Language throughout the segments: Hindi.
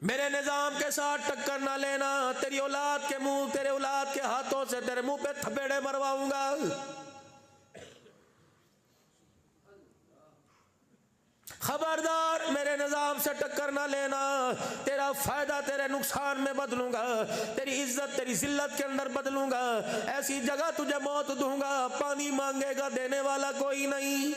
मेरे निजाम के साथ टक्कर ना लेना, तेरी औलाद के मुंह, तेरे औलाद के हाथों से तेरे मुंह पे थपेड़े मरवाऊंगा। खबरदार मेरे निजाम से टक्कर ना लेना, तेरा फायदा तेरे नुकसान में बदलूंगा, तेरी इज्जत तेरी जिल्लत के अंदर बदलूंगा, ऐसी जगह तुझे मौत दूंगा, पानी मांगेगा देने वाला कोई नहीं।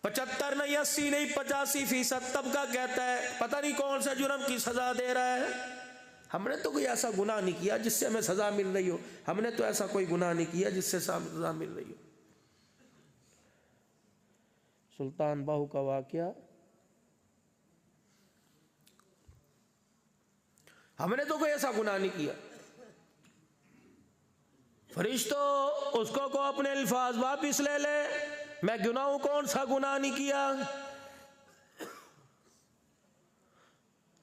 75 नहीं 80 नहीं 85% तबका कहता है पता नहीं कौन सा जुर्म की सजा दे रहा है। हमने तो कोई ऐसा गुनाह नहीं किया जिससे हमें सजा मिल रही हो, हमने तो ऐसा कोई गुनाह नहीं किया जिससे सजा मिल रही हो। सुल्तान बाहू का वाकया, हमने तो कोई ऐसा गुनाह नहीं किया। फरिश्तों उसको को अपने अल्फाज वापिस ले ले, मैं गुनाहूं कौन सा गुनाह नहीं किया।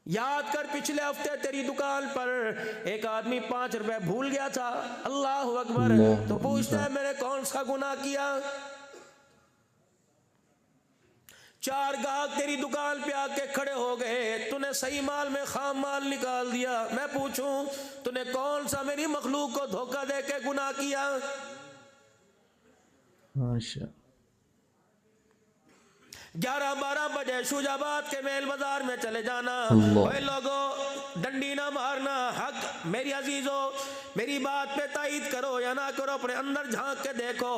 याद कर पिछले हफ्ते तेरी दुकान पर एक आदमी 5 रुपए भूल गया था, अल्लाह अकबर, तो पूछता है मैंने कौन सा गुनाह किया। 4 गाहक तेरी दुकान पे आके खड़े हो गए, तूने सही माल में खाम माल निकाल दिया, मैं पूछूं तूने कौन सा मेरी मखलूक को धोखा दे के गुनाह किया। माशा 11-12 बजे शुजाबाद के मेल बाजार में चले जाना, ओए लोगो डंडी ना मारना, हक मेरी अजीजों मेरी बात पे तायीद करो या ना करो, अपने अंदर झांक के देखो,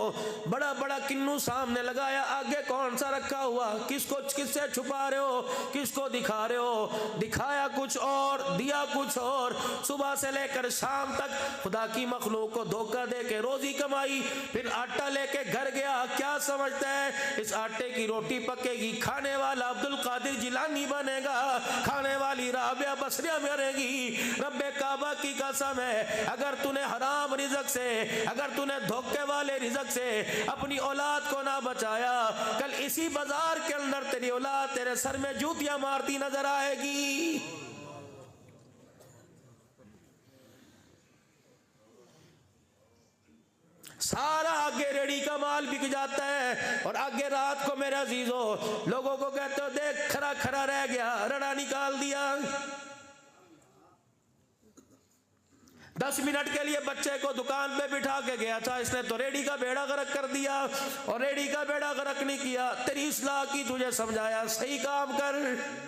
बड़ा बड़ा किन्नू सामने लगाया, आगे कौन सा रखा हुआ, किसको किससे छुपा रहे हो, किसको दिखा रहे हो, दिखाया कुछ और दिया कुछ और। सुबह से लेकर शाम तक खुदा की मखलूक को धोखा दे के रोजी कमाई, फिर आटा लेके घर गया, क्या समझता है इस आटे की रोटी पकेगी, खाने वाला अब्दुल कादिर जिलानी बनेगा, खाने वाली राबिया बसरिया बनेगी। रब्बे काबा की कसम है अगर तूने हराम रिज़्क से, अगर तूने धोखे वाले रिज़्क से अपनी औलाद को ना बचाया, कल इसी बाजार के अंदर तेरी औलाद तेरे सर में जूतियां मारती नजर आएगी। सारा आगे रेडी का माल बिक जाता है और आगे रात को मेरे अजीजों लोगों को कहते हो देख खरा खरा रह गया, रड़ा निकाल दिया। 10 मिनट के लिए बच्चे को दुकान पे बिठा के गया था, इसने तो रेडी का बेड़ा गर्क कर दिया, और रेडी का बेड़ा गर्क नहीं किया, तेरी इस्लाह की, तुझे समझाया सही काम कर।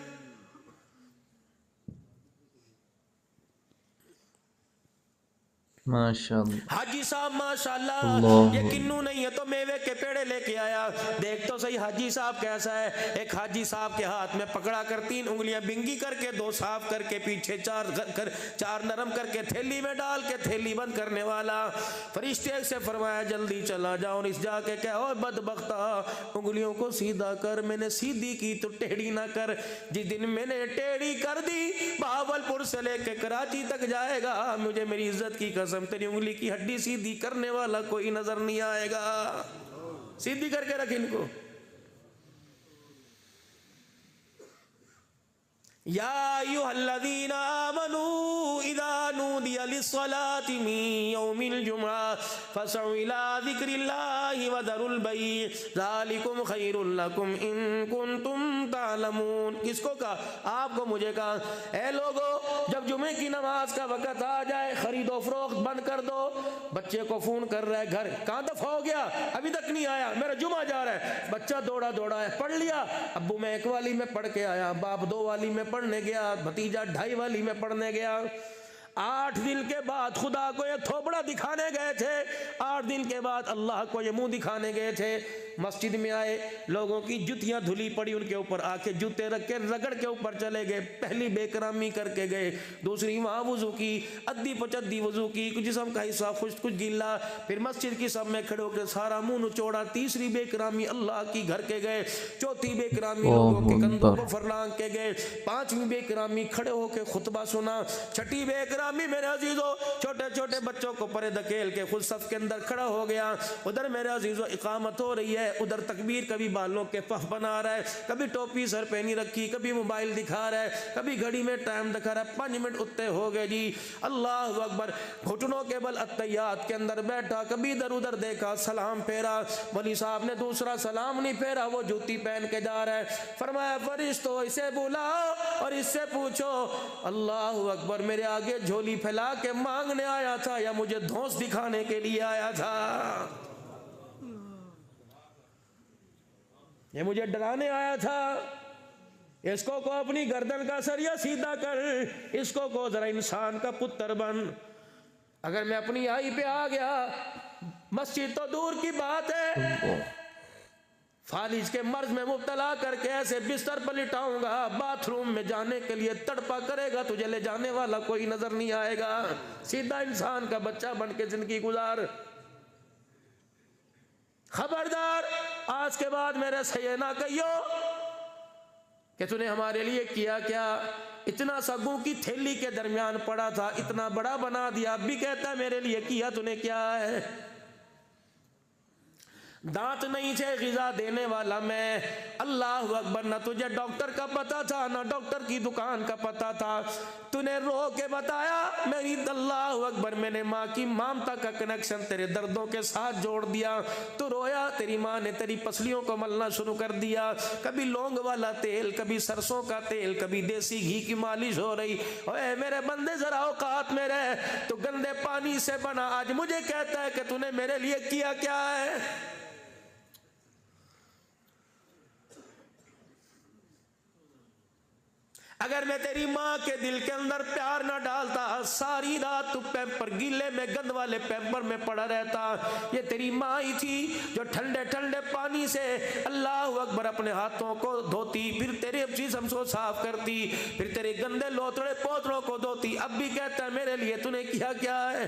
माशाअल्लाह हाजी साहब माशाल्लाह, ये किन्नू नहीं है तो मेवे के पेड़े लेके आया, देख तो सही हाजी साहब कैसा है। एक हाजी साहब के हाथ में पकड़ा कर 3 उंगलियां बिंगी करके 2 साफ करके पीछे 4 नरम करके थैली में डाल के थैली बंद करने वाला। फरिश्ते से फरमाया जल्दी चला जाओ, इस जाके कहो बदबख्ता उंगलियों को सीधा कर, मैंने सीधी की तो टेढ़ी ना कर, जिस दिन मैंने टेढ़ी कर दी बहावलपुर से लेके कराची तक जाएगा, मुझे मेरी इज्जत की कसम तेरी उंगली की हड्डी सीधी करने वाला कोई नजर नहीं आएगा। सीधी करके रख इनको। या अय्युहल्लज़ीना आमनू इज़ा नूदिया लिस्सलाति मिन यौमिल जुमआ फसअू इला ज़िक्रिल्लाहि व ज़रुल बैअ ज़ालिकुम खैरुल लकुम इन कुंतुम तालमून। किसको कहा? आपको, मुझे कहा। ए लोगो, जब जुमे की नमाज का वक़्त आ जाए खरीदो फरोख्त बंद कर दो। बच्चे को फोन कर रहा है घर, कहाँ दफा हो गया, अभी तक नहीं आया, मेरा जुमा जा रहा है। बच्चा दौड़ा दौड़ा है, पढ़ लिया, अब्बू मैं 1 वाली में पढ़ के आया, बाप 2 वाली में पढ़ने गया, भतीजा 2.5 वाली में पढ़ने गया। 8 दिन के बाद खुदा को ये थोबड़ा दिखाने गए थे, 8 दिन के बाद अल्लाह को ये मुंह दिखाने गए थे। मस्जिद में आए, लोगों की जुतियां धुली पड़ी उनके ऊपर, आके जूते रख के रगड़ के ऊपर चले गए। पहली बेकरामी करके गए, दूसरी वहां वजू की, अद्दी पचद्दी वजू की, कुछ जिस्म का हिस्सा कुछ गिल्ला, फिर मस्जिद की सब में खड़े होकर सारा मुंह निचोड़ा। तीसरी बेकरामी अल्लाह की घर के गए, चौथी बेकरामी लोगों के कंधों को फरलांग के गए, 5वीं बेकरामी खड़े होकर खुतबा सुना, 6ठी बेकरामी मेरे अजीजों छोटे छोटे बच्चों को परे धकेल के खुद सफ के अंदर खड़ा हो गया। उधर मेरे अजीजों इकामत हो रही है, है, उधर तकबीर, कभी बालों के पफ बना रहा है, कभी टोपी सर पे नहीं रखी, कभी मोबाइल दिखा रहा है, कभी घड़ी में टाइम दिखा रहा है, 5 मिनट उत्ते हो गए जी, अल्लाह अकबर, घुटनों के बल अत्तहियात के अंदर बैठा, कभी इधर उधर देखा, सलाम फेरा, वली साहब ने दूसरा सलाम नहीं फेरा, वो जूती पहन के जा रहा है। फरमाया फरिश्तों इसे बुलाओ और इससे पूछो अल्लाह अकबर मेरे आगे झोली फैला के मांगने आया था या मुझे धौंस दिखाने के लिए आया था? ये मुझे डराने आया था? इसको को अपनी गर्दन का सरिया सीधा कर, इसको को जरा इंसान का पुत्र बन। अगर मैं अपनी आई पे आ गया, मस्जिद तो दूर की बात है, फालिज के मर्ज में मुब्तला करके ऐसे बिस्तर पर लिटाऊंगा, बाथरूम में जाने के लिए तड़पा करेगा, तुझे ले जाने वाला कोई नजर नहीं आएगा। सीधा इंसान का बच्चा बन के जिंदगी गुजार। खबरदार, आज के बाद मेरे से ये ना कहियो कि तूने हमारे लिए किया क्या। इतना सगों की थैली के दरमियान पड़ा था, इतना बड़ा बना दिया, अब भी कहता है मेरे लिए किया तूने क्या है। दांत नहीं थे गिजा देने वाला मैं, अल्लाह अकबर, ना तुझे डॉक्टर का पता था ना डॉक्टर की दुकान का पता था, तूने रो के बताया मेरी, अल्लाह अकबर, मैंने माँ की ममता का कनेक्शन तेरे दर्दों के साथ जोड़ दिया। तू रोया, तेरी माँ ने तेरी पसलियों को मलना शुरू कर दिया, कभी लौंग वाला तेल, कभी सरसों का तेल, कभी देसी घी की मालिश हो रही। ओए मेरे बंदे जरा औकात में रह, तू गंदे पानी से बना, आज मुझे कहता है कि तूने मेरे लिए किया क्या है। अगर मैं तेरी माँ के दिल के अंदर प्यार ना डालता, सारी रात तू पैम्पर गीले में गंद वाले पैम्पर में पड़ा रहता। ये तेरी माँ ही थी जो ठंडे ठंडे पानी से अल्लाह अकबर अपने हाथों को धोती, फिर तेरे जिस्म को साफ करती, फिर तेरे गंदे लोथड़े पोतड़ों को धोती। अब भी कहता है मेरे लिए तूने किया क्या है।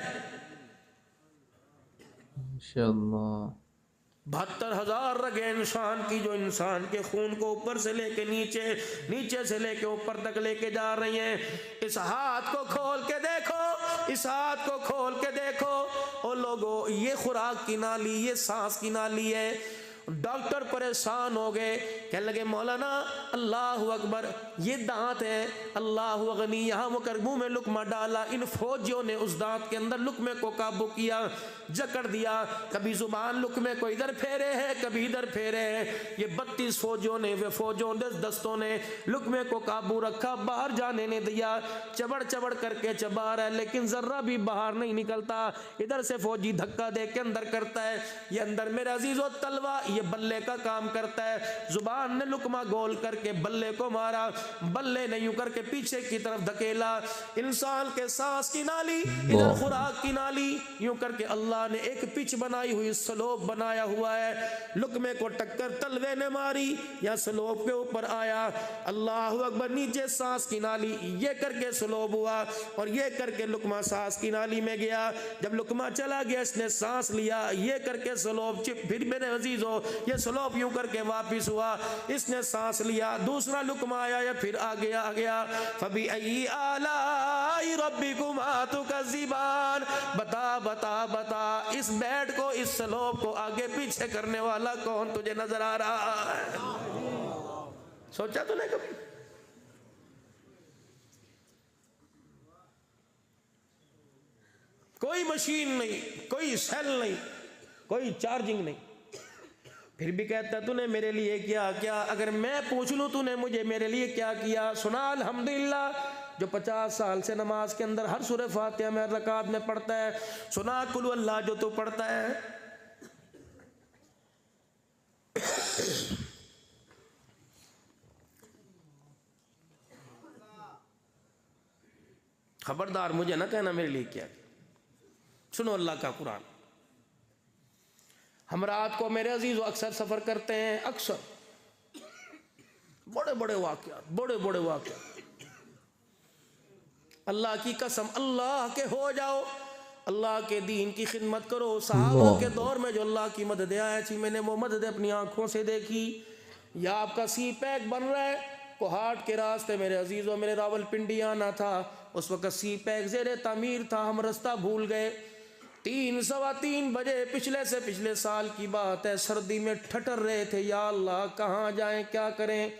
इंशाअल्लाह 72,000 रगे इंसान की, जो इंसान के खून को ऊपर से लेके नीचे, नीचे से लेके ऊपर तक लेके जा रही हैं। इस हाथ को खोल के देखो, इस हाथ को खोल के देखो। ओ लोगों, ये खुराक की नाली, ये सांस की नाली है। डॉक्टर परेशान हो गए, कहने लगे मौलाना अल्लाह अकबर, ये दांत है, अल्लाह अगनी, यहाँ वो मुंह में लुकमा डाला। इन फौजियों ने उस दांत के अंदर लुकमे को काबू किया, जकड़ दिया, कभी जुबान लुकमे को इधर फेरे है, कभी इधर फेरे है। ये 32 फौजियों ने, वे फौजों दस्तों ने लुकमे को काबू रखा, बाहर जाने नहीं दिया। चबड़ चबड़ करके चबा रहा है, लेकिन जर्रा भी बाहर नहीं निकलता। इधर से फौजी धक्का दे के अंदर करता है, ये अंदर मेरे अजीजों तलवा, ये बल्ले का काम करता है। जुबान ने लुकमा गोल करके बल्ले को मारा, बल्ले ने यूं करके पीछे की तरफ धकेला। इंसान के सांस की नाली, इधर खुराक की नाली, यूं करके अल्लाह ने एक पिच बनाई हुई, स्लोप बनाया हुआ है। लुकमे को टक्कर तलवे ने मारी, या स्लोप के ऊपर आया, अल्लाह अकबर, नीचे सांस की नाली, ये करके स्लोप हुआ और ये करके लुकमा सांस की नाली में गया। जब लुकमा चला गया, इसने सांस लिया, ये करके स्लोप चिप, फिर मेरे अजीजों ये स्लोप यूं करके वापिस हुआ, इसने सांस लिया, दूसरा लुकमा आया, या फिर आगे आ गया। फबी आई आलाई रब्बिकुमा तुकज़िबान, बता बता बता, इस बेड को, इस स्लोप को आगे पीछे करने वाला कौन तुझे नजर आ रहा है? सोचा तूने कभी? कोई मशीन नहीं, कोई सेल नहीं, कोई चार्जिंग नहीं, फिर भी कहता तूने मेरे लिए क्या क्या। अगर मैं पूछ लूं तूने मुझे मेरे लिए क्या किया, सुना अल्हम्दुलिल्लाह। जो 50 साल से नमाज के अंदर हर सूरह फातिहा में, हर रकात में पढ़ता है, सुना कुल अल्लाह जो तू पढ़ता है। खबरदार मुझे ना कहना मेरे लिए क्या। सुनो अल्लाह का कुरान। हम रात को मेरे अजीजों अक्सर सफर करते हैं, अक्सर बड़े बड़े वाक़यात, बड़े बड़े वाक़यात। अल्लाह की कसम, अल्लाह के हो जाओ, अल्लाह के दीन की खिदमत करो। सहाबा के दौर में जो अल्लाह की मदद आई थी, मैंने वो मदद अपनी आंखों से देखी। या आपका सी पैक बन रहा है कोहाट के रास्ते, मेरे अजीजों, मेरे रावलपिंडी आना था, उस वक्त सी पैक ज़ेरे तामीर था, हम रास्ता भूल गए। 3-3:15 बजे पिछले से पिछले साल की बात है, सर्दी में ठटर रहे थे, या अल्लाह कहाँ जाएं क्या करें।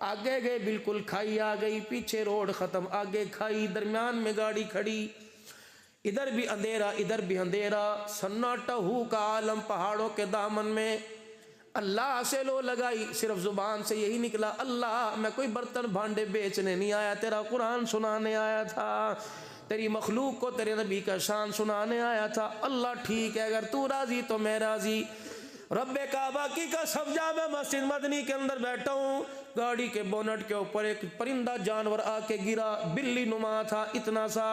आगे गए बिल्कुल खाई आ गई, पीछे रोड ख़त्म, आगे खाई, दरमियान में गाड़ी खड़ी, इधर भी अंधेरा इधर भी अंधेरा, सन्नाटा हू का आलम पहाड़ों के दामन में। अल्लाह से लो लगाई, सिर्फ जुबान से यही निकला, अल्लाह मैं कोई बर्तन भांडे बेचने नहीं आया, तेरा कुरान सुनाने आया था, तेरी मखलूक को तेरे नबी का शान सुनाने आया था। अल्लाह ठीक है, अगर तू राजी तो मैं राजी। रब्बे काबा की कसम, जा मैं मस्जिद मदनी के अंदर बैठा हूँ, गाड़ी के बोनट के ऊपर एक परिंदा जानवर आके गिरा, बिल्ली नुमा था इतना सा,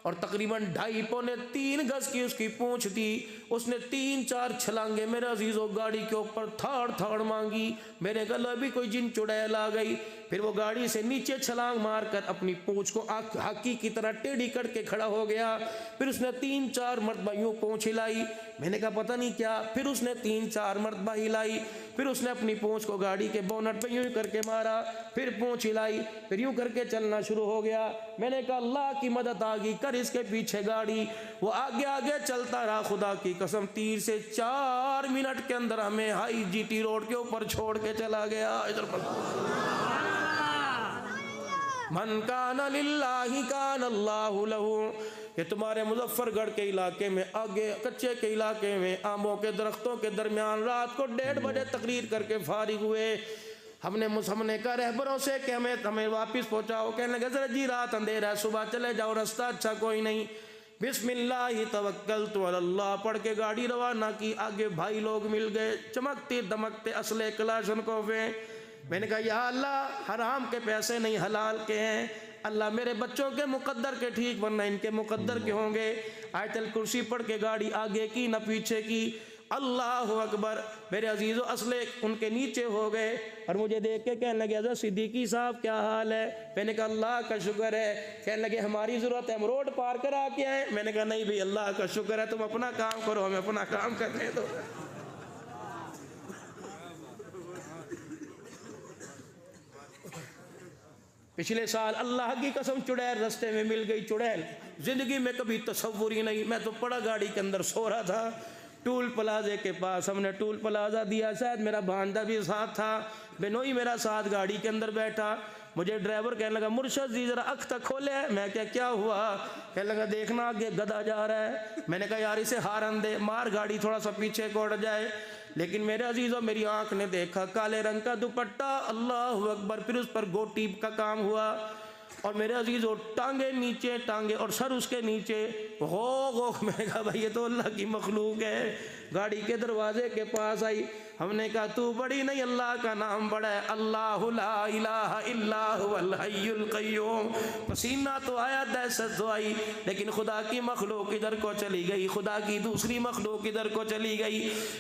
और तकरीबन 2.5-3 गज की उसकी पूंछ थी। उसने 3-4 छलांगे मेरे अजीजों गाड़ी के ऊपर थाड़ थाड़ मांगी, मेरे गले भी कोई जिन चुड़ैल आ गई। फिर वो गाड़ी से नीचे छलांग मारकर अपनी पूंछ को हाकी की तरह टेढ़ी करके खड़ा हो गया। फिर उसने 3-4 मरतबा यूँ पूंछ हिलाई, मैंने कहा पता नहीं क्या। फिर उसने 3-4 मरतबा हिलाई, फिर उसने अपनी पूंछ को गाड़ी के बोनट पे यूँ करके मारा, फिर पूंछ हिलाई, फिर यूँ करके चलना शुरू हो गया। मैंने कहा अल्लाह की मदद आ गई, कर इसके पीछे गाड़ी। वो आगे आगे चलता रहा, खुदा की कसम 3 से 4 मिनट के अंदर हमें हाई GT रोड के ऊपर छोड़ के चला गया। इधर पर मन कान लिल्लाहि कान अल्लाहु लहू। ये तुम्हारे मुजफ्फरगढ़ के इलाके में, आगे कच्चे के इलाके में, आमों के दरख्तों के दरमियान रात को 1:30 बजे तकरीर करके फारिग हुए। हमने कहा रहबरों से कि हमें वापस पहुंचाओ। कहने लगे जरा जी रात अंधेरा है, सुबह चले जाओ, रास्ता अच्छा कोई नहीं। बिस्मिल्लाह तवक्कलतु अलल्लाह पढ़ के गाड़ी रवाना की। आगे भाई लोग मिल गए, चमकते दमकते असले कलाशनकोफे। मैंने कहा या अल्लाह हराम के पैसे नहीं हलाल के हैं, अल्लाह मेरे बच्चों के मुकद्दर के ठीक वरना इनके मुकद्दर के होंगे। आयतल कुर्सी पढ़ के गाड़ी आगे की न पीछे की। अल्लाह अकबर, मेरे अजीज़ों असले उनके नीचे हो गए और मुझे देख के कहने लगे हज़रत सिद्दीकी साहब क्या हाल है। मैंने कहा अल्लाह का शुक्र है। कहने लगे हमारी ज़रूरत है, हम रोड पार करा के आए। मैंने कहा नहीं भाई अल्लाह का शुक्र है, तुम अपना काम करो, हमें अपना काम करने दो। पिछले साल अल्लाह की कसम चुड़ैल रास्ते में मिल गई। चुड़ैल जिंदगी में कभी तसव्वुर ही नहीं। मैं तो पड़ा गाड़ी के अंदर सो रहा था, टूल प्लाजे के पास हमने टूल प्लाजा दिया, शायद मेरा भांजा भी साथ था, बेनोई मेरा साथ गाड़ी के अंदर बैठा। मुझे ड्राइवर कहने लगा मुर्शद जी जरा अख तक खोले। मैं क्या हुआ? कहने लगा देखना आगे गधा जा रहा है। मैंने कहा यार इसे हारन दे, मार गाड़ी थोड़ा सा पीछे कोड़ जाए। लेकिन मेरे अजीजों मेरी आंख ने देखा काले रंग का दुपट्टा, अल्लाह अकबर। फिर उस पर गोटी का काम हुआ और मेरे अजीजों टांगे नीचे, टांगे और सर उसके नीचे। हो मैंने कहा भाई ये तो अल्लाह की मखलूक है। गाड़ी के दरवाजे के पास आई, हमने कहा तू बड़ी नहीं अल्लाह का नाम बड़ा है। अल्लाह ला इलाहा इल्ला हुवल हय्युल क़य्यूम। पसीना तो आया, दहशत तो आई, लेकिन खुदा की मखलूक इधर को चली गई, खुदा की दूसरी मखलूक इधर को चली गई।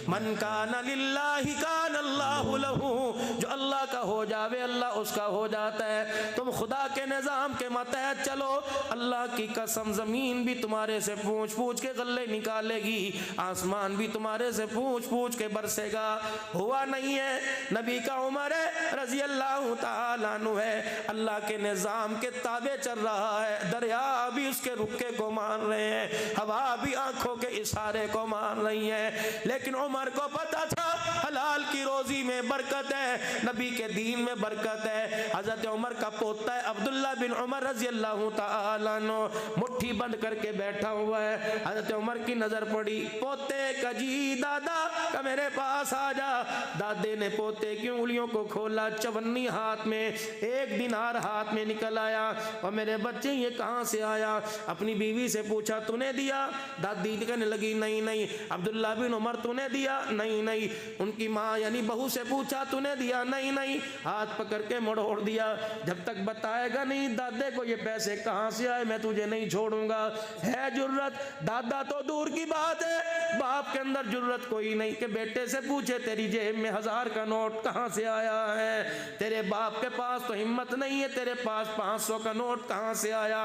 मन कान लिल्लाहि कान अल्लाहु लहू। जो अल्लाह का हो जावे अल्लाह उसका हो जाता है। तुम खुदा के निज़ाम के मतहत चलो, अल्लाह की कसम ज़मीन भी तुम्हारे से पूछ पूछ के गल्ले निकालेगी, आसमान भी तुम्हारे से पूछ पूछ के बरसेगा। हुआ नहीं है, नबी का उमर है रजी अल्लाह ताला अन्हु है, अल्लाह के निज़ाम के ताबे चल रहा है। दरिया भी उसके रुके को मान रहे हैं, हवा भी आंखों के इशारे को मान रही है। लेकिन उमर को पता था हलाल की रोजी में बरकत है, नबी के दीन में बरकत है। हजरत उमर का पोता है अब्दुल्ला बिन उमर रजी अल्लाह ताला अन्हु, मुट्ठी बंद करके बैठा हुआ है। हजरत उमर की नजर पड़ी, पोते का जी दादा का मेरे पास आ जा। दादे ने पोते की उंगलियों को खोला, चवन्नी हाथ में, 1 दिनार हाथ में निकल आया। और मेरे बच्चे ये कहाँ से आया? अपनी बीवी से पूछा तूने दिया? दादी कहने लगी नहीं नहीं। अब्दुल्ला बिन उमर तूने दिया? नहीं नहीं। उनकी माँ यानी बहू से पूछा तूने दिया? नहीं नहीं। हाथ पकड़ के मोड़ दिया, जब तक बताएगा नहीं दादे को ये पैसे कहाँ से आए मैं तुझे नहीं छोड़ूंगा। है जुर्रत? दादा तो दूर की बात है, बाप के अंदर जुर्रत कोई नहीं कि बेटे से पूछे तेरी जेब में 1000 का नोट कहाँ से आया है। तेरे बाप के पास तो हिम्मत नहीं है, तेरे पास 500 का नोट कहाँ से आया।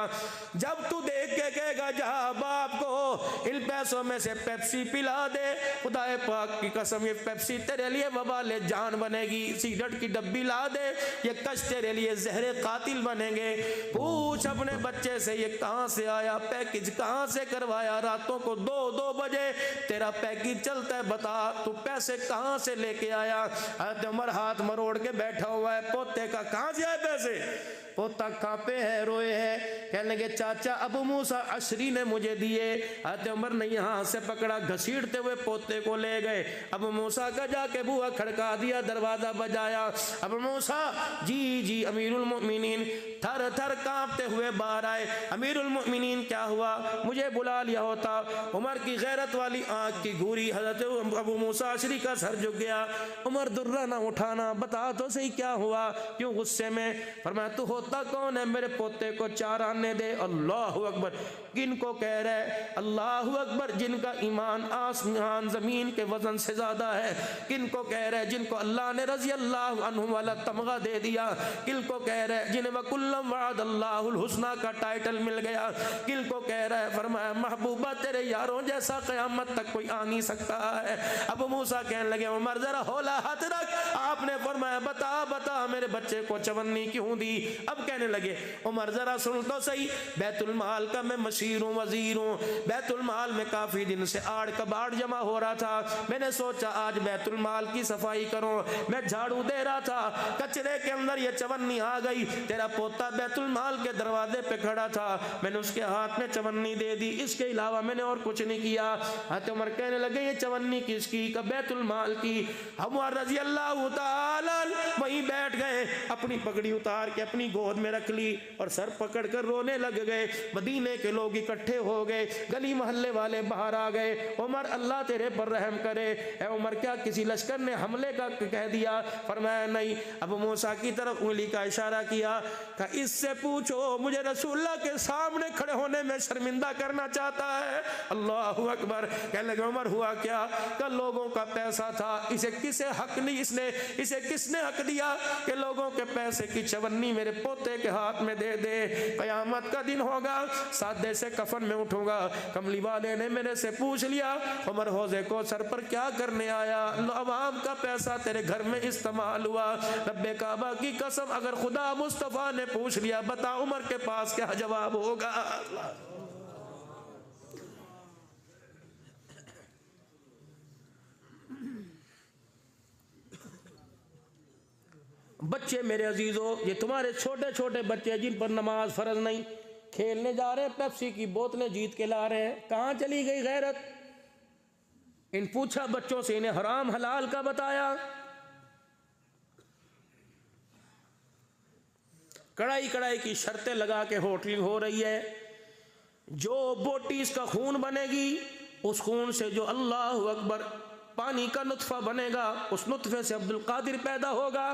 जब तू देख के कहेगा जा बाप को इन पैसों में से पेप्सी पिला दे, खुदा पाक की कसम ये पेप्सी तेरे लिए वबाले जान बनेगी। सिगरेट की डब्बी ला दे, ये कश तेरे लिए जहरे कातिल बनेंगे। पूछ अपने बच्चे से ये कहाँ से आया, पैकेज कहाँ से करवाया, रातों को 2 2 बजे तेरा पैकेज चलता है, बता तू पैसे कहाँ से लेके आया। हज़रत उमर हाथ मरोड़ के बैठा हुआ है, पोते का कहाँ से आए पैसे। पोता कांपे है, रोए है, कहने लगे चाचा अबू मूसा अशरी ने मुझे दिए। हज़रत उमर ने यहाँ से पकड़ा, घसीटते हुए पोते को ले गए। अबू मूसा का जाके बुआ खड़का दिया, दरवाजा बजाया। अबू मूसा जी जी अमीरुल मोमिनीन थर थर कांपते हुए बाहर आए। अमीरुल मोमिनीन क्या हुआ, मुझे बुला लिया होता। उमर की गैरत वाली आंख की घूरी, हज़रत अबू मूसा अशरी का सर झुक गया। उमर दुर्रा ना उठाना, बता तो सही क्या हुआ, क्यों गुस्से में। फरमाया तू होता कौन है, मेरे पोते को 4 आने दे। अल्लाह अकबर, किनको कह रहे, अल्लाह अकबर, जिनका ईमान आसमान जमीन के वजन से ज्यादा है। किनको कह रहे, जिनको अल्लाह ने रजी अल्लाह अन्हु वाला तमगा दे दिया। किनको कह रहे, जिन्हें वकुल्लम वअदल्लाहुल हुस्ना का टाइटल मिल गया। किनको कह रहा है, फरमाया महबूबा तेरे यारों जैसा क़यामत तक कोई आ नहीं सकता है। अब मूसा कहने लगे उमर जरा हौला हाथ रख। आपने फरमाया बता बता मेरे बच्चे को चवन्नी क्यों दी। अब कहने लगे उमर जरा सुन तो सही, बैतुल माल का मैं मशीर हूँ, वजीर हूँ। बैतुल माल में काफी दिन से आड़ कबाड़ जमा हो रहा था। मैंने सोचा आज बैतुल माल की सफाई करूं। मैं झाड़ू दे रहा था, कचरे के अंदर ये चवन्नी आ गई। तेरा पोता बैतुल माल के दरवाजे पे खड़ा था, मैंने उसके हाथ में चवन्नी दे दी। इसके अलावा मैंने और कुछ नहीं किया। हज़रत उमर कहने लगे ये चवन्नी किसकी, का बैतुल माल की। उमर रजी अल्लाह ताला वहीं बैठ गए, अपनी पगड़ी उतार के अपनी गोद में रख ली और सर पकड़ कर रोने लग गए। मदीने के लोग इकट्ठे हो गए, गली मोहल्ले वाले बाहर आ गए। उमर अल्लाह तेरे पर रहम करे, ए उमर क्या किसी लश्कर ने हमले का कह दिया। फरमाया नहीं। अब मूसा की तरफ उंगली का इशारा किया, कहा इससे पूछो मुझे रसूलुल्लाह के सामने खड़े होने में शर्मिंदा करना चाहता है। अल्लाहु अकबर। कहने लगे उमर हुआ क्या, कल लोगों का पैसा था, इसे किसे हक नहीं, इसे किसने हक दिया कि लोगों के पैसे की चवन्नी मेरे पोते के हाथ में दे दे। कयामत का दिन होगा, सादे से कफन में उठूंगा। कमली वाले ने मेरे से पूछ लिया उमर हौजे को सर पर क्या करने आया। अवाम का पैसा तेरे घर में इस्तेमाल हुआ। रब्बे काबा की कसम अगर खुदा मुस्तफा ने पूछ लिया बता उमर के पास क्या जवाब होगा। बच्चे मेरे अजीजों, ये तुम्हारे छोटे छोटे बच्चे जिन पर नमाज फर्ज नहीं, खेलने जा रहे हैं, पेप्सी की बोतलें जीत के ला रहे हैं, कहाँ चली गई गैरत। इन पूछा बच्चों से, इन्हें हराम हलाल का बताया। कड़ाई कड़ाई की शर्तें लगा के होटलिंग हो रही है। जो बोटी इसका खून बनेगी, उस खून से जो अल्लाह अकबर पानी का नुत्फा बनेगा, उस नुत्फे से अब्दुल कादिर पैदा होगा।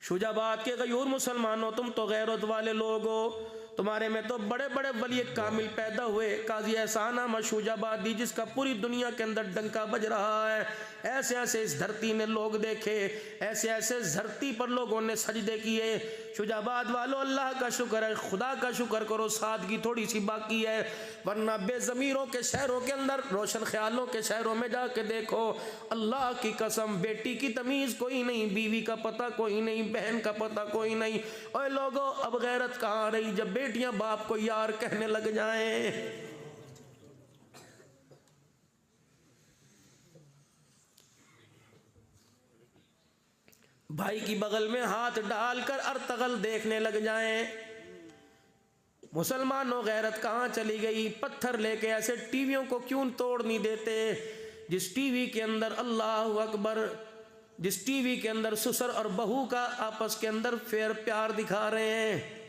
शुजाबाद के गयूर मुसलमानों, तुम तो गैरत वाले लोग हो, तुम्हारे में तो बड़े बड़े वली कामिल पैदा हुए। काजी एहसान अहमद शुजाबादी जिसका पूरी दुनिया के अंदर डंका बज रहा है। ऐसे ऐसे इस धरती ने लोग देखे, ऐसे ऐसे इस धरती पर लोगों ने सजदे किए। शुजाबाद वालों अल्लाह का शुक्र है, खुदा का शुक्र करो, सादगी थोड़ी सी बाकी है, वरना बेज़मीरों के शहरों के अंदर, रोशन ख्यालों के शहरों में जाके देखो, अल्लाह की कसम बेटी की तमीज़ कोई नहीं, बीवी का पता कोई नहीं, बहन का पता कोई नहीं। ओए लोगों, अब गैरत कहाँ रही जब बेटियां बाप को यार कहने लग जाएं। भाई की बगल में हाथ डालकर अर्तगल देखने लग जाएं। मुसलमानों गैरत कहाँ चली गई। पत्थर लेके ऐसे टीवियों को क्यों तोड़ नहीं देते जिस टीवी के अंदर अल्लाह अकबर, जिस टीवी के अंदर ससुर और बहू का आपस के अंदर फेर प्यार दिखा रहे हैं,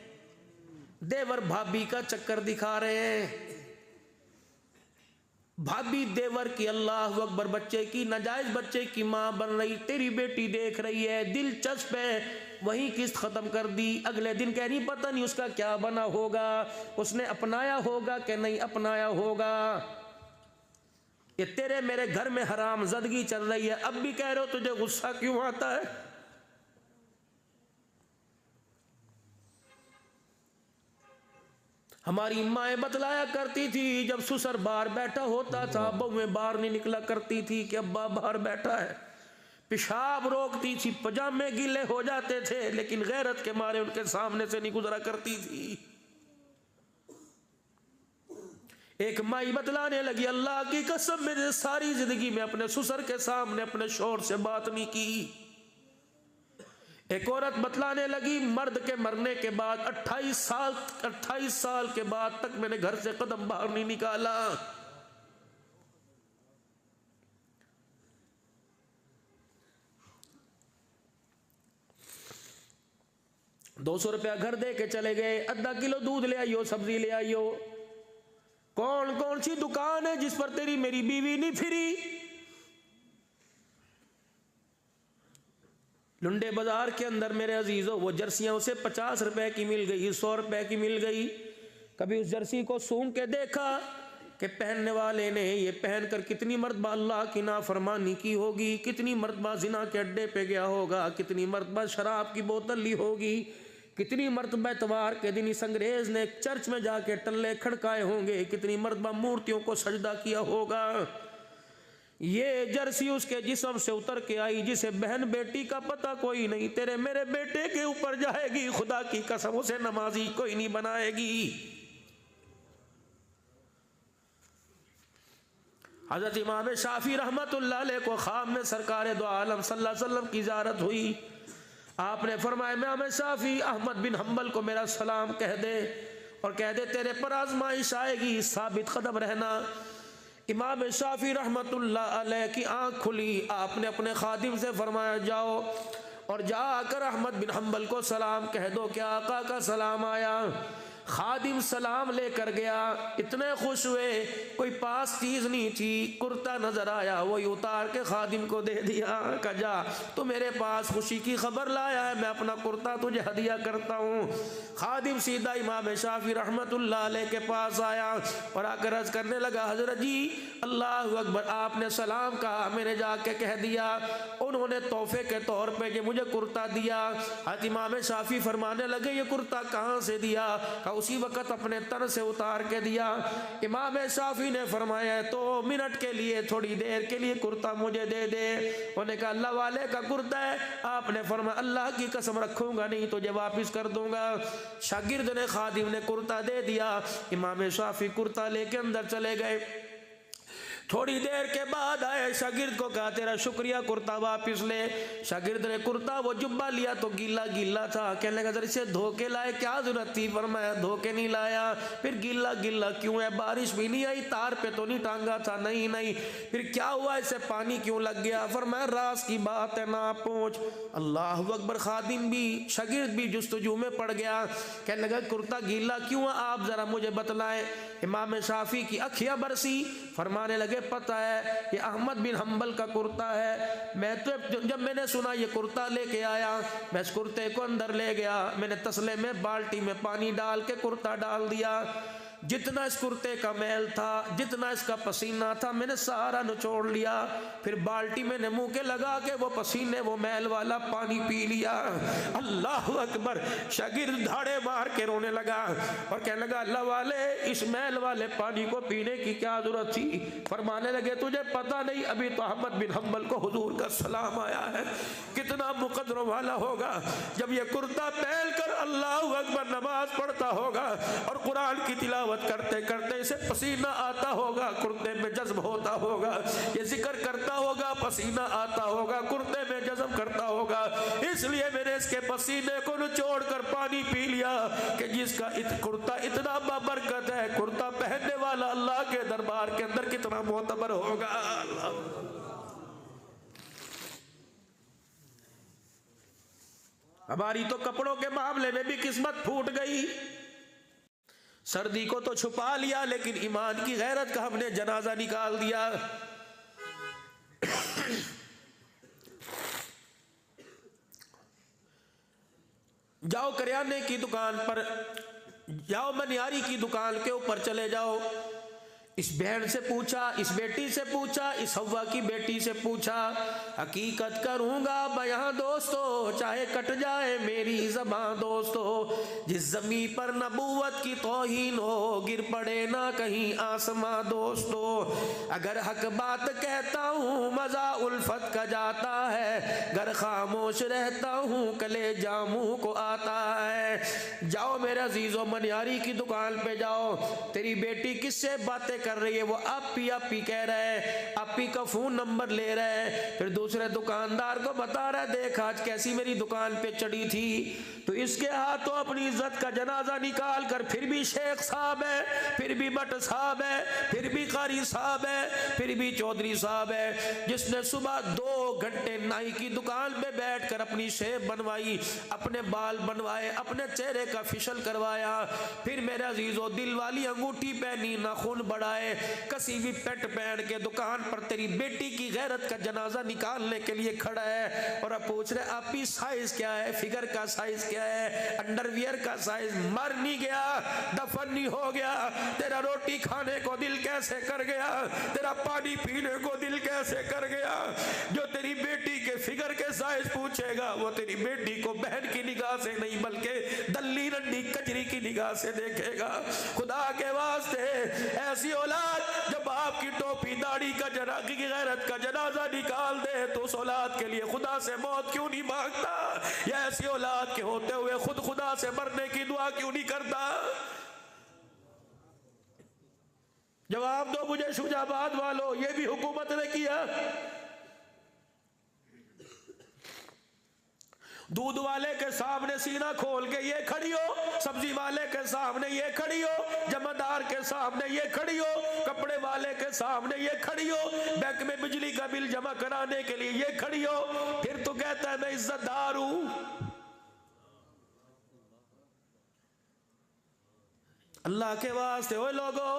देवर भाभी का चक्कर दिखा रहे हैं, भाभी देवर की अल्लाह अकबर बच्चे की नाजायज बच्चे की माँ बन रही, तेरी बेटी देख रही है, दिलचस्प है, वही किस्त खत्म कर दी। अगले दिन कह रही पता नहीं उसका क्या बना होगा, उसने अपनाया होगा कि नहीं अपनाया होगा। ये तेरे मेरे घर में हराम जदगी चल रही है, अब भी कह रहे हो तुझे गुस्सा क्यों आता है। हमारी माएँ बतलाया करती थी, जब ससुर बाहर बैठा होता था बहुएं बाहर नहीं निकला करती थी कि अब्बा बाहर बैठा है, पेशाब रोकती थी, पजामे गीले हो जाते थे, लेकिन गैरत के मारे उनके सामने से नहीं गुजरा करती थी। एक माई बतलाने लगी, अल्लाह की कसम मैंने सारी जिंदगी में अपने ससुर के सामने अपने शौहर से बात नहीं की। एक औरत बतलाने लगी, मर्द के मरने के बाद 28 साल के बाद तक मैंने घर से कदम बाहर नहीं निकाला। ₹200 घर दे के चले गए, आधा किलो दूध ले आइयो, सब्जी ले आइयो। कौन कौन सी दुकान है जिस पर तेरी मेरी बीवी नहीं फिरी? लुंडे बाजार के अंदर मेरे अजीजों वो जर्सियां उसे ₹50 की मिल गई, ₹100 की मिल गई। कभी उस जर्सी को सूंघ के देखा कि पहनने वाले ने ये पहनकर कितनी मर्तबा अल्लाह की नाफरमानी की होगी, कितनी मर्तबा जिना के अड्डे पे गया होगा, कितनी मर्तबा शराब की बोतल ली होगी, कितनी मर्तबा इतवार के दिन इस अंग्रेज ने चर्च में जाके टल्ले खड़काए होंगे, कितनी मर्तबा मूर्तियों को सजदा किया होगा। ये जर्सी उसके जिस्म से उतर के आई जिसे बहन बेटी का पता कोई नहीं, तेरे मेरे बेटे के ऊपर जाएगी, खुदा की कसम उसे नमाजी कोई नहीं बनाएगी। हजरत इमाम शाफी रहमतुल्लाह अलैह को ख्वाब में सरकार दो आलम सल्लल्लाहु अलैहि वसल्लम की ज़ियारत हुई। आपने फरमाया, इमाम शाफी अहमद बिन हम्बल को मेरा सलाम कह दे और कह दे तेरे पर आजमाइश आएगी, साबित कदम रहना। इमाम शाफी रहमतुल्लाह अलैह की आंख खुली, आपने अपने खादिम से फरमाया, जाओ और जाकर अहमद बिन हम्बल को सलाम कह दो कि आका का सलाम आया। खादिम सलाम लेकर गया, इतने खुश हुए, कोई पास चीज नहीं थी, कुर्ता नजर आया, वही उतार के खादिम को दे दिया। कहा जा तो मेरे पास खुशी की खबर लाया है, मैं अपना कुर्ता तुझे हदिया करता हूँ। खादिम सीधा इमाम शाफी रहमतुल्लाह अलैह के पास आया और आकर अर्ज करने लगा, हजरत जी अल्लाह अकबर, आपने सलाम कहा, मैंने जाके कह दिया, उन्होंने तोहफे के तौर पे ये मुझे कुर्ता दिया। हज़रत इमाम शाफी फरमाने लगे, ये कुर्ता कहाँ से दिया? उसी वक्त अपने तन से उतार के दिया। इमाम शाफी ने फरमाया, तो मिनट के लिए, थोड़ी देर के लिए कुर्ता मुझे दे दे। उन्होंने कहा अल्लाह वाले का कुर्ता है। आपने फरमाया, अल्लाह की कसम रखूंगा नहीं तुझे वापस कर दूंगा। शागिर्द ने खादिम ने कुर्ता दे दिया। इमाम शाफी कुर्ता लेके अंदर चले गए। थोड़ी देर के बाद आए, शागिर्द को कहा तेरा शुक्रिया, कुर्ता वापस ले। शागिर्द ने कुर्ता वो जुब्बा लिया तो गीला गीला था। कहने लगा जरा इसे धो के लाए, क्या जरूरत थी? फरमाया धो के नहीं लाया। फिर गीला गीला क्यों है? बारिश भी नहीं आई, तार पे तो नहीं टांगा था? नहीं नहीं। फिर क्या हुआ, इसे पानी क्यों लग गया? फरमाया राज की बात है ना पूछ। अल्लाह अकबर। खादिम भी शागिर्द भी जुस्तजू में पड़ गया। कहने लगा कुर्ता गीला क्यों है, आप जरा मुझे बतलाएं। इमाम शाफी की अखियां बरसी, फरमाने लगे पता है ये अहमद बिन हम्बल का कुर्ता है। मैं तो जब मैंने सुना ये कुर्ता लेके आया, मैं इस कुर्ते को अंदर ले गया, मैंने तसले में बाल्टी में पानी डाल के कुर्ता डाल दिया। जितना इस कुर्ते का मैल था, जितना इसका पसीना था, मैंने सारा निचोड़ लिया। फिर बाल्टी मैंने मुंह के लगा के वो पसीने वो मैल वाला पानी पी लिया। अल्लाह अकबर। शागिर्द धाड़े मार के रोने लगा और कहने लगा अल्लाह वाले, इस मैल वाले पानी को पीने की क्या जरूरत थी? फरमाने लगे तुझे पता नहीं, अभी तो अहमद बिन हम्बल को हुजूर का सलाम आया है। कितना मुकद्दरों वाला होगा जब ये कुर्ता पहन कर अल्लाह अकबर नमाज पढ़ता होगा और कुरान की तिलावत करते करते इसे पसीना आता होगा, कुर्ते में जज्ब होता होगा, ये जिक्र करता होगा, पसीना आता होगा, कुर्ते में जज्ब करता होगा। इसलिए मैंने इसके पसीने को निचोड़ कर पानी पी लिया कि जिसका कुर्ता इतना बाबरकत है, कुर्ता पहनने वाला अल्लाह के दरबार के अंदर कितना मोतबर होगा। हमारी तो कपड़ों के मामले में भी किस्मत फूट गई। सर्दी को तो छुपा लिया, लेकिन ईमान की गैरत का हमने जनाजा निकाल दिया। जाओ करियाने की दुकान पर जाओ, मनियारी की दुकान के ऊपर चले जाओ। इस बहन से पूछा, इस बेटी से पूछा, इस हव्वा की बेटी से पूछा, हकीकत करूंगा बयां दोस्तों, चाहे कट जाए मेरी ज़बां दोस्तों। जिस ज़मीं पर नबूवत की तौहीन हो, गिर पड़े ना कहीं आसमां दोस्तों। अगर हक बात कहता हूँ मज़ा उल्फत का जाता है, घर खामोश रहता हूँ कले जामू को आता है। जाओ मेरे अजीजों, मनियारी की दुकान पे जाओ, तेरी बेटी किससे बातें कर रही है, वो आपी आपी कह रहा है, आपी का फोन नंबर ले रहा है, फिर दूसरे दुकानदार को बता रहा है देख आज कैसी मेरी दुकान पे चढ़ी थी। तो इसके हाथों अपनी इज्जत का जनाजा निकाल कर फिर भी शेख साहब है, फिर भी भट्ट साहब है, फिर भी कारी साहब है, फिर भी चौधरी साहब है, जिसने सुबह 2 घंटे नाई की दुकान पे बैठकर अपनी शेप बनवाई, अपने बाल बनवाए, अपने चेहरे का फिशल करवाया, फिर मेरे अजीजों दिल वाली अंगूठी पहनी, नाखून बढ़ाए, कसी भी पेट पहन के दुकान पर तेरी बेटी की गैरत का जनाजा निकालने के लिए खड़ा है। और अब पूछ रहे आपकी साइज क्या है, फिगर का साइज क्या है, अंडरवियर का साइज। मर नहीं गया, दफन नहीं हो गया, तेरा रोटी खाने को दिल कैसे कर गया, तेरा पानी पीने को दिल कैसे कर गया। जो तेरी बेटी के फिगर के साइज पूछेगा वो तेरी बेटी को बहन की निगाह से नहीं बल्कि दल्ली रंडी कजरी की निगाह से देखेगा। खुदा के वास्ते ऐसी औलाद जब बाप की टोपी दाढ़ी का जना की गैरत का जनाजा निकाल दे तो उस औलाद के लिए खुदा से मौत क्यों नहीं मांगता, या ऐसी औलाद के होते हुए खुद खुदा से मरने की दुआ क्यों नहीं करता। जवाब दो मुझे शुजाबाद वालों, ये भी हुकूमत ने किया। दूध वाले के सामने सीना खोल के ये खड़ी हो, सब्जी वाले के सामने ये खड़ी हो, जमादार के सामने ये खड़ी हो, कपड़े वाले के सामने ये खड़ी हो, बैंक में बिजली का बिल जमा कराने के लिए ये खड़ी हो, फिर तो कहता है मैं इज्जतदार हूं। अल्लाह के वास्ते ओ लोगों,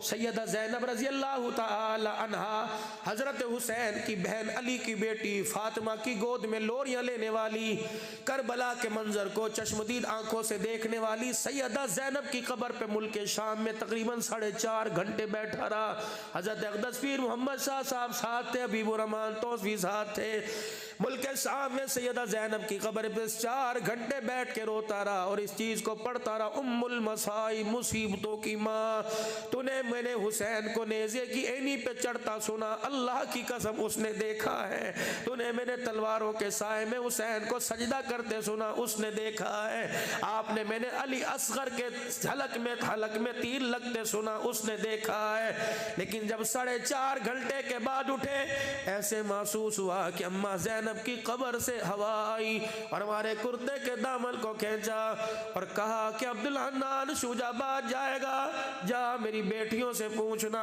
सैयदा ज़ैनब रज़ी अल्लाह ताला अन्हा, हजरत हुसैन की बहन अली की बेटी फातिमा की गोद में लोरियां लेने वाली, करबला के मंजर को चश्मदीद आंखों से देखने वाली सैयदा ज़ैनब की कब्र पे मुल्क शाम में तकरीबन 4.5 घंटे बैठा रहा। हजरत अक़दस पीर मोहम्मद शाह साहब साथ थे, हबीबुर रहमान तौसीफ़ी साथ थे। मुल्क शाम में सैयदा ज़ैनब की कब्र पे 4 घंटे बैठ के रोता रहा और इस चीज को पढ़ता रहा, उम्मुल मसाई, मुसीबतों की माँ, तूने मैंने हुसैन को नेज़े की एनी पे चढ़ता सुना, अल्लाह की कसम उसने देखा है। तूने मैंने तलवारों के साए में हुसैन को सजदा करते सुना, उसने देखा है। आपने मैंने अली असगर के हलक में तीर लगते सुना, उसने देखा है। लेकिन जब 4.5 घंटे के बाद उठे, ऐसे महसूस हुआ कि अम्मा ज़ैनब की कब्र से हवा आई और हमारे कुर्ते के दामन को खींचा और कहा कि अब्दुल हन्नान शुजाबाद जाएगा, जा मेरी बेटियों से पूछना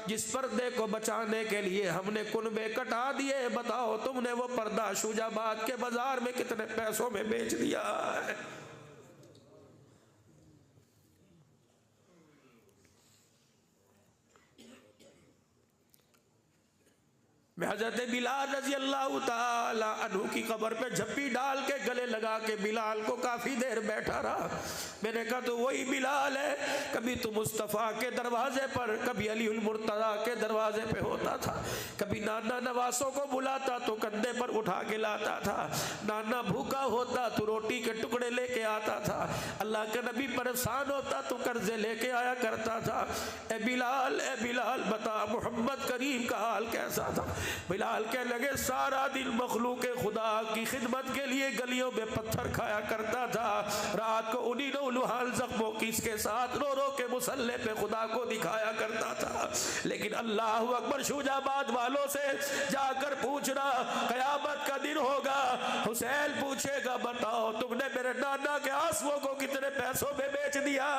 जिस पर्दे को बचाने के लिए हमने कुनबे कटा दिए, बताओ तुमने वो पर्दा शुजाबाद के बाजार में कितने पैसों में बेच दिया है। मैं हज़रत बिलाल रज़ी अल्लाह ताला अन्हु की कब्र पे झप्पी डाल के गले लगा के बिलाल को काफ़ी देर बैठा रहा। मैंने कहा तो वही बिलाल है, कभी तो मुस्तफ़ा के दरवाजे पर, कभी अलीउल मुर्तज़ा के दरवाजे पे होता था, कभी नाना नवासों को बुलाता तो कंधे पर उठा के लाता था, नाना भूखा होता तो रोटी के टुकड़े लेके आता था, अल्लाह के नबी परेशान होता तो कर्जे लेके आया करता था। ए बिलाल बता मोहम्मद करीम का हाल कैसा था। बिलाल के लगे सारा दिन मखलूक खुदा की खिदमत के लिए गलियों में पत्थर खाया करता था, रात को उन्हीं नौलुहान जख्मों की इसके साथ रो रो के मुसल्ले पे खुदा को दिखाया करता था। लेकिन अल्लाह अकबर, शुजाबाद वालों से जाकर पूछना, कयामत का दिन होगा, हुसैन पूछेगा बताओ तुमने मेरे नाना के आंसुओं को कितने पैसों में बेच दिया।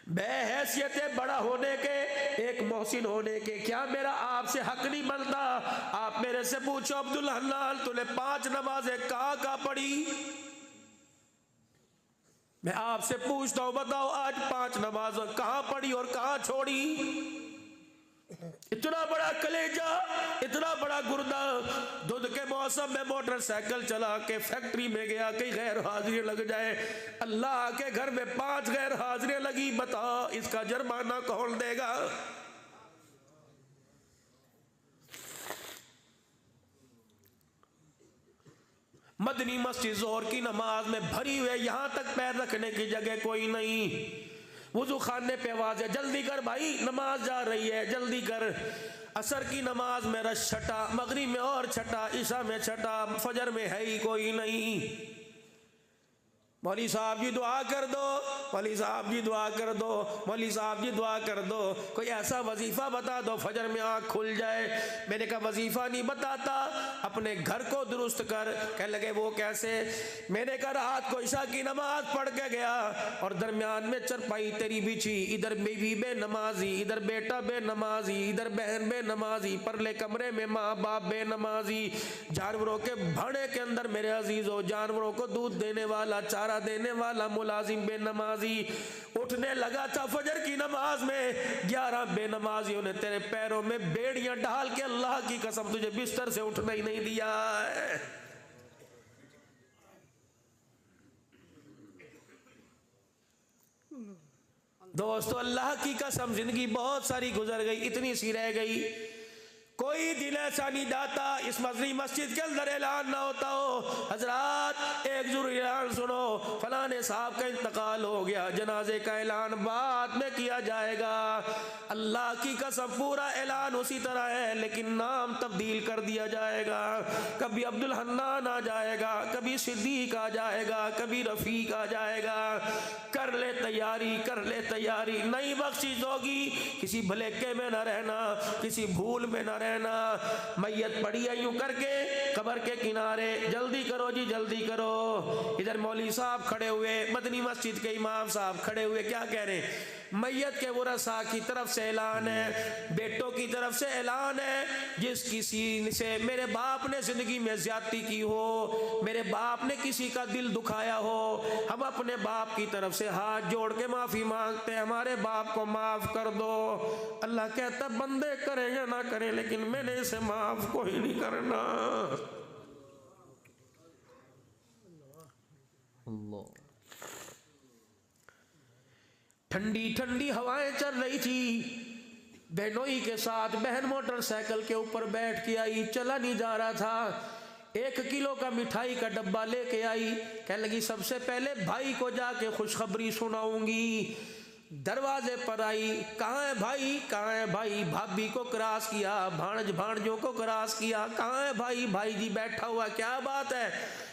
बेहैसियत बड़ा होने के, एक मोहसिन होने के, क्या मेरा आपसे हक नहीं बनता? आप मेरे से पूछो अब्दुल हन्नान तूने 5 नमाजें कहाँ पढ़ी? मैं आपसे पूछता हूँ बताओ आज 5 नमाज कहाँ पढ़ी और कहाँ छोड़ी? इतना बड़ा कलेजा, इतना बड़ा गुर्दा, दूध के मौसम में मोटरसाइकिल चला के फैक्ट्री में गया, कई गैर हाजिरी लग जाए, अल्लाह के घर में 5 गैर हाजिरी लगी, बताओ इसका जुर्माना कौन देगा? मदनी मस्जिद जोहर की नमाज में भरी हुई, यहां तक पैर रखने की जगह कोई नहीं। वुजू खाने पे आवाज है, जल्दी कर भाई नमाज जा रही है, जल्दी कर। असर की नमाज में रश छटा, मगरिब में और छटा, ईशा में छटा, फजर में है ही कोई नहीं। मौली साहब जी दुआ कर दो, मौली साहब जी दुआ कर दो, मौली साहब जी दुआ कर दो, कोई ऐसा वजीफा बता दो फजर में आँख खुल जाए। मैंने कहा वजीफा नहीं बताता, अपने घर को दुरुस्त कर। कह लगे वो कैसे? मैंने कहा रात को ईशा की नमाज पढ़ के गया और दरमियान में चरपाई तेरी बिछी, इधर बीवी बेनमाजी, इधर बेटा बेनमाजी, इधर बहन बेनमाजी, परले कमरे में माँ बाप बेनमाजी, जानवरों के भाड़े के अंदर मेरे अजीजों जानवरों को दूध देने वाला चारा देने वाला मुलाजिम बेनमाजी। उठने लगा था फजर की नमाज में, 11 बेनमाजियों ने तेरे पैरों में बेड़ियां डाल के अल्लाह की कसम तुझे बिस्तर से उठना ही नहीं दिया है। दोस्तों अल्लाह की कसम जिंदगी बहुत सारी गुजर गई, इतनी सी रह गई, कोई दिल ऐसा नहीं दाता इस मजरी मस्जिद के अंदर ऐलान ना होता हो, हजरात एक जरूरी ऐलान सुनो, फलाने साहब का इंतकाल हो गया, जनाजे का ऐलान बाद में किया जाएगा। अल्लाह की कसम पूरा ऐलान उसी तरह है, लेकिन नाम तब्दील कर दिया जाएगा। कभी अब्दुल हन्नान आ जाएगा, कभी सिद्दीक आ जाएगा, कभी रफीक आ जाएगा। कर ले तैयारी, कर ले तैयारी, नई बख्शिश होगी। किसी भलेके में न रहना, किसी भूल में न रहना। मैयत पड़ी है यूं करके कब्र के किनारे, जल्दी करो जी जल्दी करो। इधर मौली साहब खड़े हुए, मदनी मस्जिद के इमाम साहब खड़े हुए, क्या कह रहे हैं? मैयत के वरसा की तरफ से ऐलान है, बेटों की तरफ से ऐलान है, जिस किसी से मेरे बाप ने जिंदगी में ज्यादती की हो, मेरे बाप ने किसी का दिल दुखाया हो, हम अपने बाप की तरफ से हाथ जोड़ के माफी मांगते हैं, हमारे बाप को माफ कर दो। अल्लाह कहता बंदे करें या ना करें, लेकिन मैंने इसे माफ कोई नहीं करना। अल्लाह। ठंडी ठंडी हवाएं चल रही थी, बहनोई के साथ बहन मोटरसाइकिल के ऊपर बैठ के आई, चला नहीं जा रहा था। 1 किलो का मिठाई का डब्बा लेके आई, कह लगी सबसे पहले भाई को जाके खुशखबरी सुनाऊंगी। दरवाजे पर आई, कहाँ है भाई, कहाँ है भाई? भाभी को क्रॉस किया, भाणजों को क्रॉस किया, कहाँ है भाई? भाई जी बैठा हुआ, क्या बात है?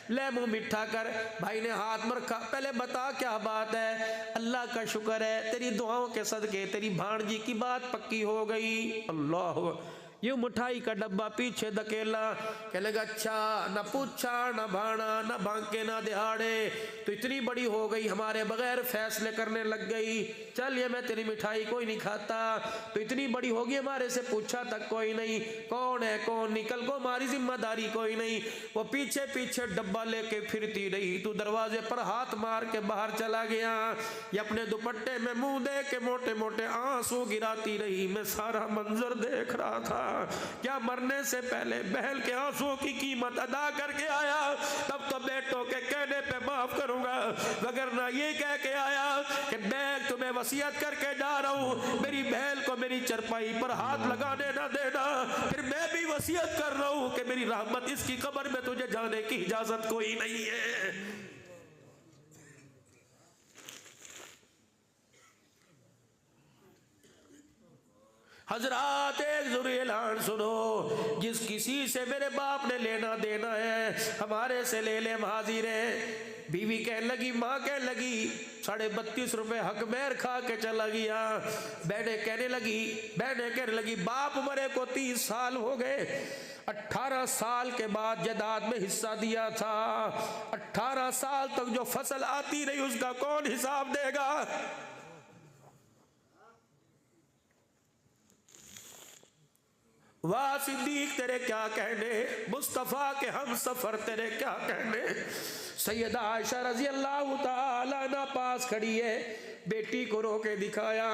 ले मुंह मिठा कर। भाई ने हाथ में रखा, पहले बता क्या बात है? अल्लाह का शुक्र है तेरी दुआओं के सदके तेरी भाणजी की बात पक्की हो गई। अल्लाह। यूं मिठाई का डब्बा पीछे धकेला, कह लगा अच्छा न पूछा न भाना न भांके न दिहाड़े, तो इतनी बड़ी हो गई हमारे बगैर फैसले करने लग गई। चल ये मैं तेरी मिठाई कोई नहीं खाता, तो इतनी बड़ी होगी हमारे से पूछा तक कोई नहीं, कौन है कौन, निकल को हमारी जिम्मेदारी कोई नहीं। वो पीछे पीछे डब्बा लेके फिरती रही, तू दरवाजे पर हाथ मार के बाहर चला गया। ये अपने दुपट्टे में मुंह दे के मोटे मोटे आंसू गिराती रही। मैं सारा मंजर देख रहा था, क्या मरने से पहले बहन के आंसुओं की कीमत अदा करके आया, तब तो बेटों के कहने पे माफ करूंगा, वगरना ये कह के आया कि मैं तुम्हें वसीयत करके जा रहा हूं, मेरी बहन को मेरी चरपाई पर हाथ लगाने ना देना। फिर मैं भी वसीयत कर रहा हूं कि मेरी रहमत इसकी कब्र में तुझे जाने की इजाजत कोई नहीं है। हजरात एक जरूरी ऐलान सुनो, जिस किसी से मेरे बाप ने लेना देना है हमारे से ले ले, हम हाजिर हैं। बीवी कहने लगी, माँ कहने लगी 32.5 रुपए हक मेहर खा के चला गया। बहने कहने लगी बाप मरे को 30 साल हो गए, 18 साल के बाद जायदाद में हिस्सा दिया था, 18 साल तक जो फसल आती रही उसका कौन हिसाब देगा? वाह सिद्दीक तेरे क्या कहने, मुस्तफा के हम सफर तेरे क्या कहने। सैयदा आयशा रजी अल्लाह ताला अन्हा पास खड़ी है, बेटी को रो के दिखाया।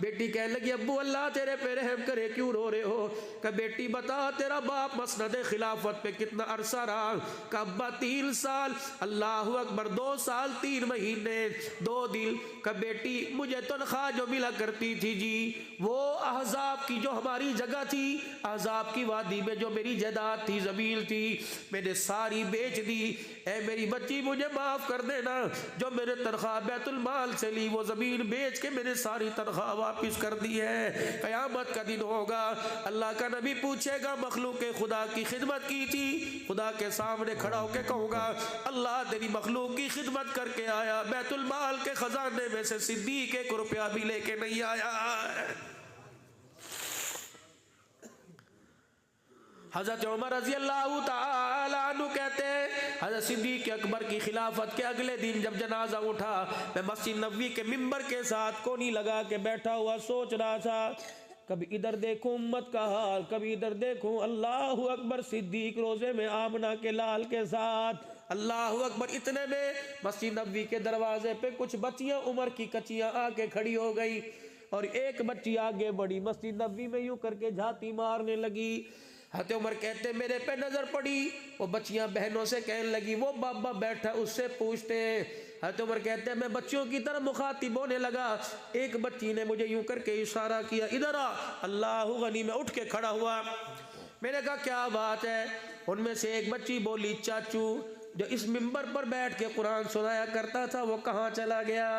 बेटी कहने लगी अब्बू अल्लाह तेरे पे रहम करे, क्यों रो रहे हो? कहा बेटी बता तेरा बाप मसनद खिलाफत पे कितना अरसा रहा? कहा अब्बा 3 साल। अल्लाह अकबर, 2 साल 3 महीने 2 दिन का बेटी मुझे तनख्वाह जो मिला करती थी जी, वो अहज़ाब की जो हमारी जगह थी, अहज़ाब की वादी में जो मेरी जायदाद थी, ज़मीन थी, मैंने सारी बेच दी। ए मेरी बच्ची मुझे माफ़ कर देना, जो मैंने तनख्वाह बैतुल माल से ली वो ज़मीन बेच के मैंने सारी तनख्वाह वापस कर दी है। क़यामत का दिन होगा, अल्लाह का नबी पूछेगा मखलूक खुदा की खिदमत की थी, खुदा के सामने खड़ा होकर कहूँगा अल्लाह तेरी मखलूक की खिदमत करके आया, बैतुल माल के खजाने में से सिद्दीक एक रुपया भी लेके नहीं आया। हज़रत उमर रज़ी अल्लाह ताला अन्हु कहते हैं हज़रत सिद्दीक़ अकबर की खिलाफत के अगले दिन जब जनाजा उठा, मैं मस्जिद नबवी के मिंबर के साथ कोनी लगा के बैठा हुआ सोच रहा था, कभी इधर देखूं उम्मत का हाल, कभी इधर देखूं अल्लाह अकबर सिद्दीक रोजे में आमना के लाल के साथ, अल्लाह अकबर। इतने में मस्जिद नबवी के दरवाजे पे कुछ बच्चियां उम्र की कच्चियां आके खड़ी हो गई और एक बच्ची आगे बढ़ी, मस्जिद नबवी में यूं करके झाती मारने लगी। हज़रत उमर कहते मेरे पे नजर पड़ी, वो बच्चियां बहनों से कहने लगी वो बाबा बैठा उससे पूछते हैं। हज़रत उमर कहते हैं मैं बच्चियों की तरफ मुखातिब होने लगा, एक बच्ची ने मुझे यूं करके इशारा किया इधर आ, अल्लाह गनी में उठ के खड़ा हुआ। मैंने कहा क्या बात है? उनमें से एक बच्ची बोली चाचू जो इस मिंबर पर बैठ के कुरान सुनाया करता था वो कहाँ चला गया?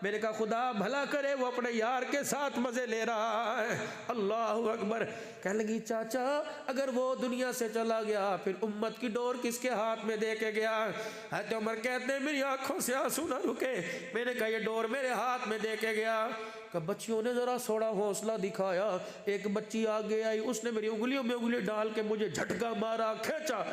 मैंने कहा खुदा भला करे वो अपने यार के साथ मजे ले रहा है। अल्लाह अकबर। कहने लगी चाचा अगर वो दुनिया से चला गया फिर उम्मत की डोर किसके हाथ में दे के गया? हज़रत उमर कहते हैं मेरी आंखों से आंसू ना रुके। मैंने कहा ये डोर मेरे हाथ में दे के गया। कब बच्चियों ने जरा थोड़ा हौसला दिखाया, एक बच्ची आगे आई, उसने मेरी उंगलियों में उंगली डाल के मुझे झटका मारा, खींचा।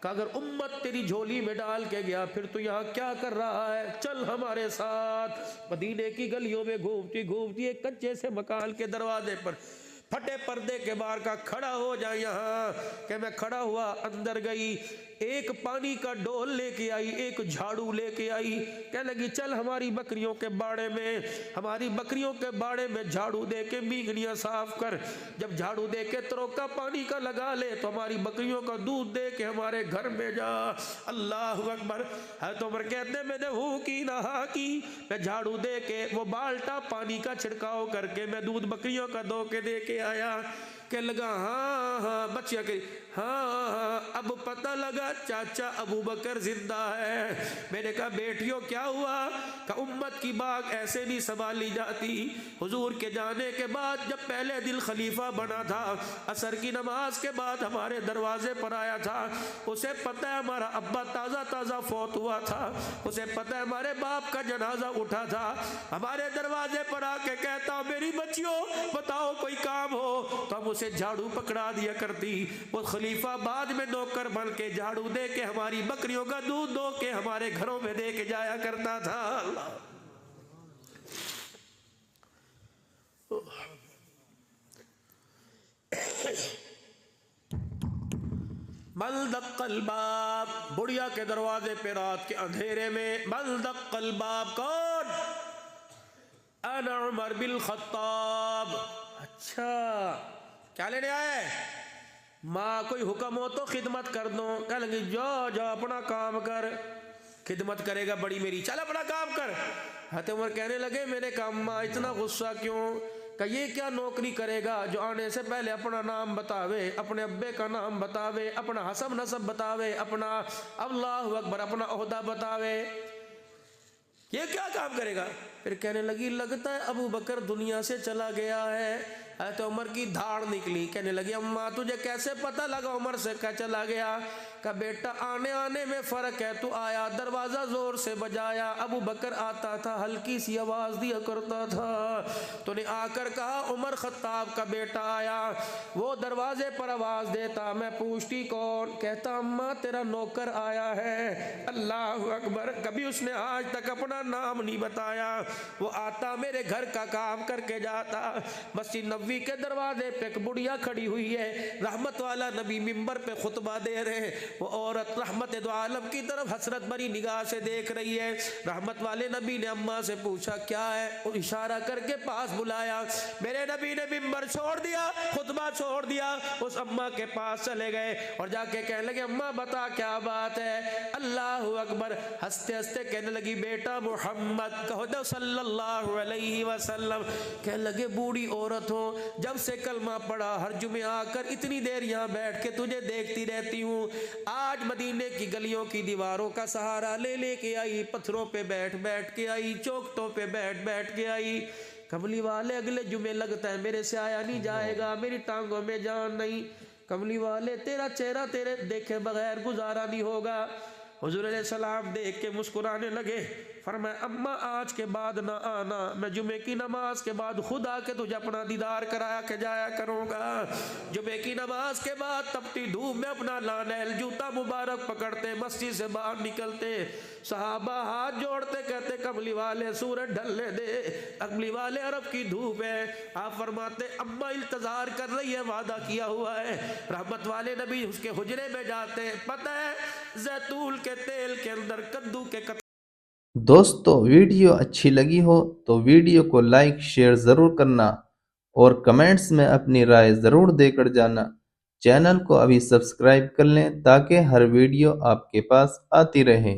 कहा अगर उम्मत तेरी झोली में डाल के गया फिर तू यहाँ क्या कर रहा है? चल हमारे साथ। मदीने की गलियों में घूमती घूमती एक कच्चे से मकान के दरवाजे पर फटे पर्दे के बाहर का खड़ा हो जाए यहाँ कि मैं खड़ा हुआ। अंदर गई, एक पानी का डोल लेके आई, एक झाड़ू लेके आई। कहने लगी चल हमारी बकरियों के बाड़े में, हमारी बकरियों के बाड़े में झाड़ू दे के मीगनियाँ साफ कर। जब झाड़ू दे के तरोका पानी का लगा ले तो हमारी बकरियों का दूध दे के हमारे घर में जा। अल्लाह अकबर। है तो उमर कहते हैं मैंने हूँ की नहा की, मैं झाड़ू दे के वो बाल्टा पानी का छिड़काव करके मैं दूध बकरियों का दो के दे के आया। कह लगा हाँ हाँ, बच्चियाँ कही हाँ हाँ, अब पता लगा चाचा अबू बकर जिंदा है। मैंने कहा बेटियों क्या हुआ? का उम्मत की बाग ऐसे नहीं संभाली जाती। हुजूर के जाने के बाद जब पहले दिन खलीफा बना था, असर की नमाज के बाद हमारे दरवाजे पर आया था। उसे पता है हमारा अब्बा ताज़ा ताज़ा फौत हुआ था, उसे पता है हमारे बाप का जनाजा उठा था। हमारे दरवाजे पर आके कहता मेरी बच्चियों बताओ कोई काम हो, तो हम उसे झाड़ू पकड़ा दिया करती। वो खलीफा बाद में नौकर बन के झाड़ू दे के हमारी बकरियों का दूध दो के हमारे घरों में दे के जाया करता था। मलदक्कल बाब, बुढ़िया के दरवाजे पे रात के अंधेरे में मलदक्कल बाब कौन? अना उमर बिन खत्ताब। अच्छा क्या लेने आए? माँ कोई हुक्म हो तो खिदमत कर दो। कह लगी जाओ जाओ अपना काम कर। खिदमत करेगा बड़ी मेरी, चल अपना काम कर। हज़रत उमर कहने लगे मेरे काम माँ इतना गुस्सा क्यों? कि ये क्या नौकरी करेगा जो आने से पहले अपना नाम बतावे, अपने अब्बे का नाम बतावे, अपना हसब नसब बतावे, अपना अल्लाह अकबर अपना ओहदा बतावे, ये क्या काम करेगा? फिर कहने लगी लगता है अबू बकर दुनिया से चला गया है। तो उमर की धाड़ निकली। कहने लगी अम्मा तुझे कैसे पता लगा उमर से क्या चला गया? का बेटा आने आने में फ़र्क है। तू आया, दरवाज़ा ज़ोर से बजाया, अबू बकर आता था हल्की सी आवाज़ दिया करता था। तूने आकर कहा उमर खत्ताब का बेटा आया। वो दरवाजे पर आवाज़ देता, मैं पूछती कौन? कहता अम्मा तेरा नौकर आया है। अल्लाह अकबर। कभी उसने आज तक अपना नाम नहीं बताया। वो आता मेरे घर का काम करके जाता। मस्जिद नबवी सोफी के दरवाजे पे एक बुढ़िया खड़ी हुई है, रहमत वाला नबी मिंबर पे खुतबा दे रहे हैं। वो औरत रहमत दो आलम की तरफ हसरत भरी निगाह से देख रही है। रहमत वाले नबी ने अम्मा से पूछा क्या है, और इशारा करके पास बुलाया। मेरे नबी ने मिंबर छोड़ दिया, खुतबा छोड़ दिया, उस अम्मा के पास चले गए और जाके कहने लगे अम्मा बता क्या बात है। अल्लाह अकबर। हंसते हंसते कहने लगी बेटा मोहम्मद कहो दो सल्लल्लाहु अलैहि वसल्लम। कहने लगे बूढ़ी औरत हो, जब से कलमा पढ़ा हर जुमे आकर इतनी देर यहाँ बैठ के तुझे देखती रहती हूँ, आज मदीने की गलियों की दीवारों का सहारा ले लेके आई, पत्थरों पे बैठ बैठ के आई, चौखटों पे बैठ बैठ के आई। कमली वाले अगले जुमे लगता है मेरे से आया नहीं जाएगा, मेरी टांगों में जान नहीं। कमली वाले तेरा चेहरा तेरे देखे बगैर गुजारा नहीं होगा। हुजूर अलैहि सलाम देख के मुस्कुराने लगे, फरमाया अम्मा आज के बाद ना आना, मैं जुमे की नमाज के बाद खुद आके तुझे अपना दीदार कराया के जाया करूँगा। जुमे की नमाज के बाद तपती धूप में अपना लानैल जूता मुबारक पकड़ते मस्जिद से बाहर निकलते, सहाबा हाथ जोड़ते कहते कमली वाले सूरज ढलने दे, कमली वाले अरब की धूप है। आप फरमाते अम्मा इंतजार कर रही है, वादा किया हुआ है। रहमत वाले नबी उसके हुजरे में जाते, पता है जैतून के तेल के अंदर कद्दू के दोस्तों वीडियो अच्छी लगी हो तो वीडियो को लाइक शेयर ज़रूर करना और कमेंट्स में अपनी राय ज़रूर देकर जाना। चैनल को अभी सब्सक्राइब कर लें ताकि हर वीडियो आपके पास आती रहे।